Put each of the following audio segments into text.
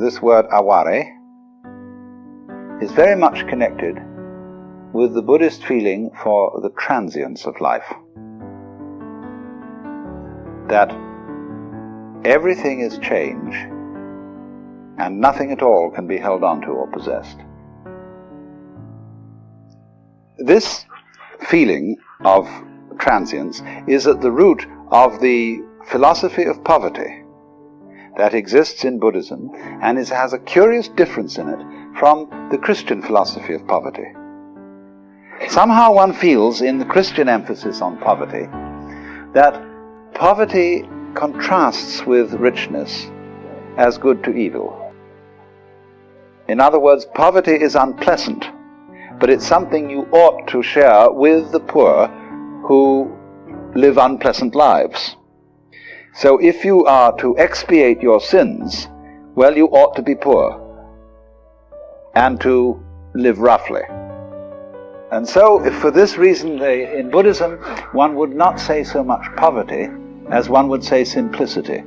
this word aware, is very much connected with the Buddhist feeling for the transience of life. That everything is change and nothing at all can be held onto or possessed. This feeling of transience is at the root of the philosophy of poverty that exists in Buddhism, and has a curious difference in it from the Christian philosophy of poverty. Somehow one feels in the Christian emphasis on poverty that poverty contrasts with richness as good to evil. In other words, poverty is unpleasant, but it's something you ought to share with the poor who live unpleasant lives. So if you are to expiate your sins, well, you ought to be poor and to live roughly. And so, if for this reason, in Buddhism, one would not say so much poverty as one would say simplicity.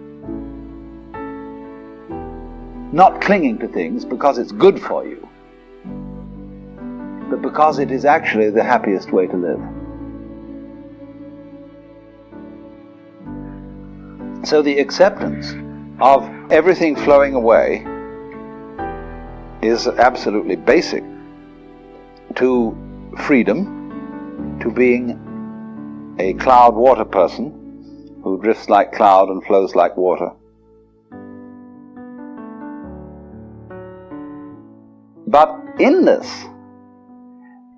Not clinging to things because it's good for you, but because it is actually the happiest way to live. So the acceptance of everything flowing away is absolutely basic to freedom, to being a cloud water person who drifts like cloud and flows like water. But in this,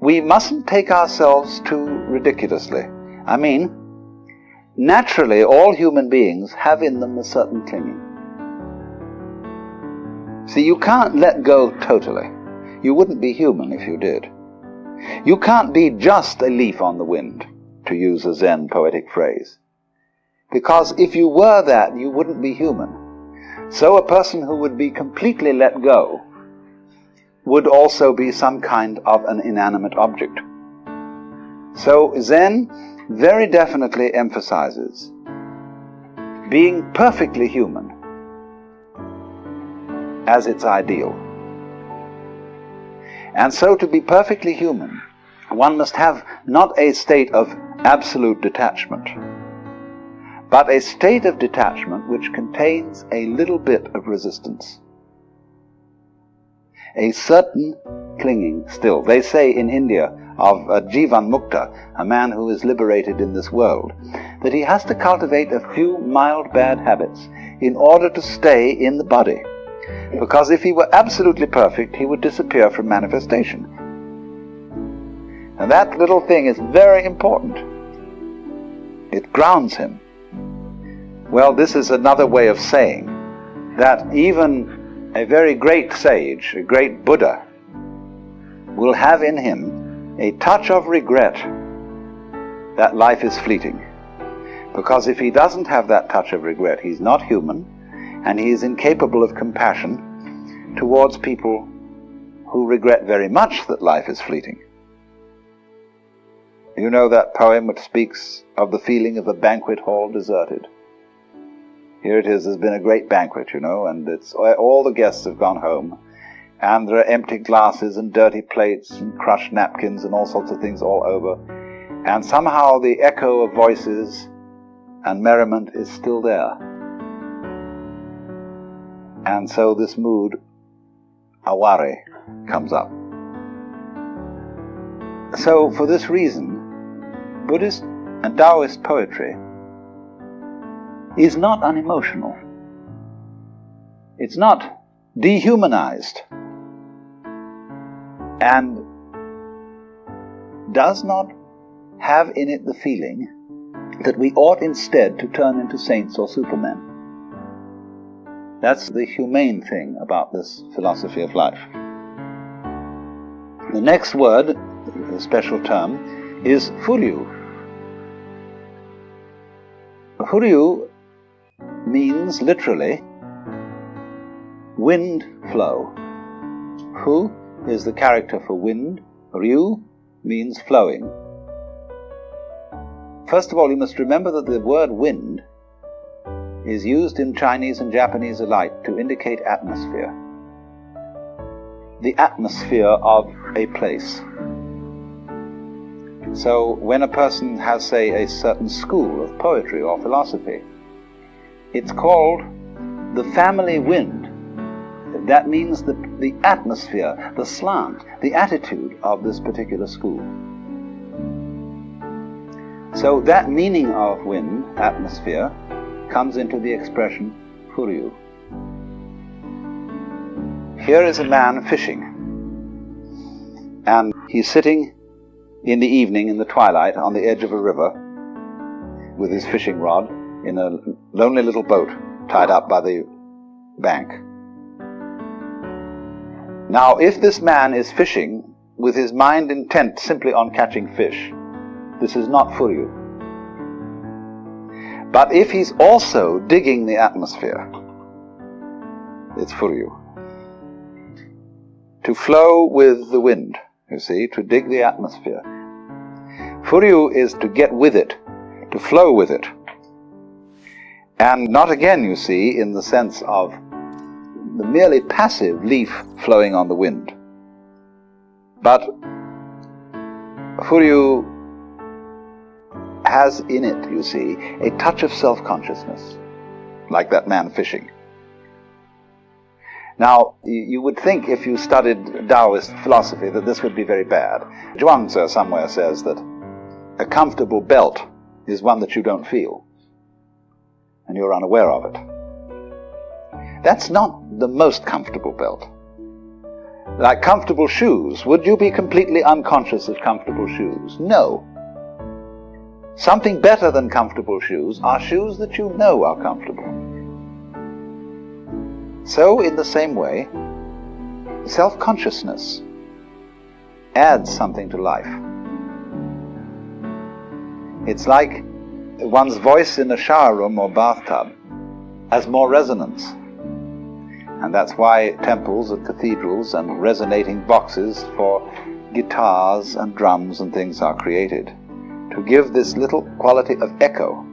we mustn't take ourselves too ridiculously. I mean, naturally all human beings have in them a certain clinging. See, you can't let go totally. You wouldn't be human if you did. You can't be just a leaf on the wind, to use a Zen poetic phrase. Because if you were that, you wouldn't be human. So a person who would be completely let go would also be some kind of an inanimate object. So Zen very definitely emphasizes being perfectly human as its ideal. And so to be perfectly human, one must have not a state of absolute detachment, but a state of detachment which contains a little bit of resistance. A certain clinging still. They say in India of a Jivan Mukta, a man who is liberated in this world, that he has to cultivate a few mild bad habits in order to stay in the body. Because if he were absolutely perfect, he would disappear from manifestation. And that little thing is very important. It grounds him. Well, this is another way of saying that even a very great sage, a great Buddha, will have in him a touch of regret that life is fleeting. Because if he doesn't have that touch of regret, he's not human, and he is incapable of compassion towards people who regret very much that life is fleeting. You know that poem which speaks of the feeling of a banquet hall deserted. Here it is, there's been a great banquet, and it's all the guests have gone home, and there are empty glasses and dirty plates and crushed napkins and all sorts of things all over, and somehow the echo of voices and merriment is still there. And so this mood, aware, comes up. So for this reason, Buddhist and Taoist poetry is not unemotional. It's not dehumanized, and does not have in it the feeling that we ought instead to turn into saints or supermen. That's the humane thing about this philosophy of life. The next word, the special term, is furyu. Furyu means literally wind flow. Fu is the character for wind. Ryu means flowing. First of all, you must remember that the word wind is used in Chinese and Japanese alike to indicate atmosphere. the atmosphere of a place. So when a person has, say, a certain school of poetry or philosophy, it's called the family wind. That means the atmosphere, the slant, the attitude of this particular school. So that meaning of wind, atmosphere, comes into the expression furyu. Here is a man fishing, and he's sitting in the evening, in the twilight, on the edge of a river with his fishing rod in a lonely little boat tied up by the bank. Now, if this man is fishing with his mind intent simply on catching fish, this is not furyu. But if he's also digging the atmosphere, it's furyu. To flow with the wind, you see, to dig the atmosphere. Furyu is to get with it, to flow with it. And not again, you see, in the sense of the merely passive leaf flowing on the wind. But furyu has in it, you see, a touch of self-consciousness, like that man fishing. Now, you would think if you studied Taoist philosophy that this would be very bad. Zhuangzi somewhere says that a comfortable belt is one that you don't feel, and you're unaware of it. That's not the most comfortable belt. Like comfortable shoes, would you be completely unconscious of comfortable shoes? No. Something better than comfortable shoes are shoes that you know are comfortable. So, in the same way, self-consciousness adds something to life. It's like one's voice in a shower room or bathtub has more resonance. And that's why temples and cathedrals and resonating boxes for guitars and drums and things are created, to give this little quality of echo.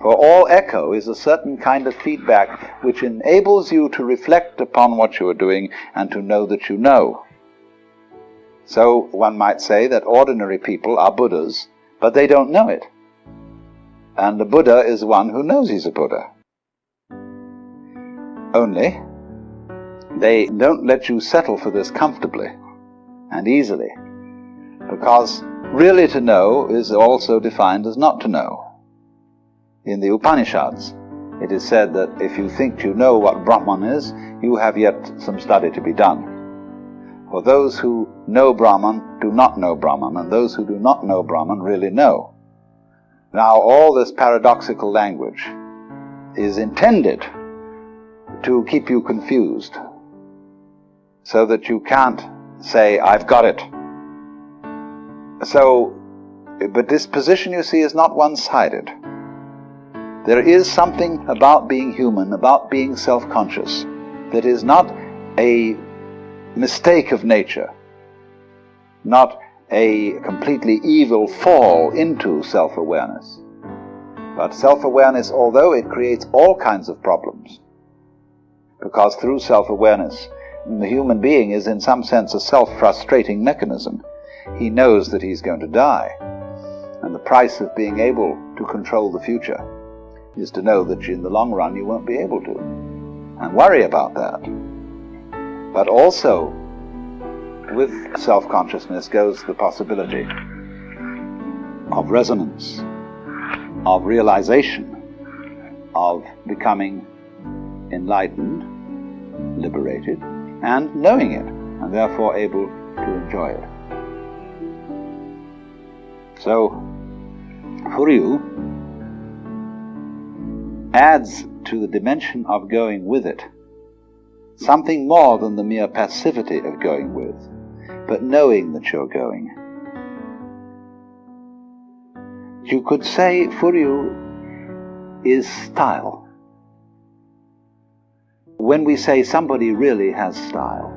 For all echo is a certain kind of feedback which enables you to reflect upon what you are doing and to know that you know. So one might say that ordinary people are Buddhas, but they don't know it. And the Buddha is one who knows he's a Buddha. Only, they don't let you settle for this comfortably and easily, because really to know is also defined as not to know. In the Upanishads, it is said that if you think you know what Brahman is, you have yet some study to be done. For those who know Brahman do not know Brahman, and those who do not know Brahman really know. Now, all this paradoxical language is intended to keep you confused, so that you can't say, I've got it. So, but this position, you see, is not one-sided. There is something about being human, about being self-conscious, that is not a mistake of nature, not a completely evil fall into self-awareness. But self-awareness, although it creates all kinds of problems, because through self-awareness, the human being is in some sense a self-frustrating mechanism. He knows that he's going to die, and the price of being able to control the future is to know that in the long run you won't be able to, and worry about that. But also, with self-consciousness goes the possibility of resonance, of realization, of becoming enlightened, liberated, and knowing it, and therefore able to enjoy it. So, furyu adds to the dimension of going with it something more than the mere passivity of going with, but knowing that you're going. You could say furyu is style. When we say somebody really has style.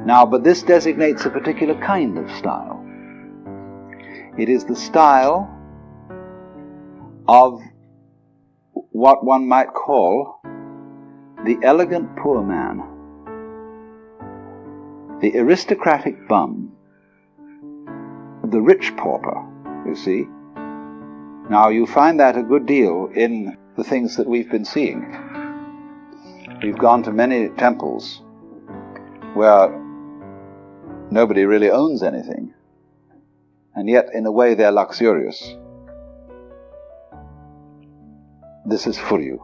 Now, but this designates a particular kind of style. It is the style of what one might call the elegant poor man, the aristocratic bum, the rich pauper, you see. Now you find that a good deal in the things that we've been seeing. We've gone to many temples where nobody really owns anything, and yet in a way they're luxurious. This is for you.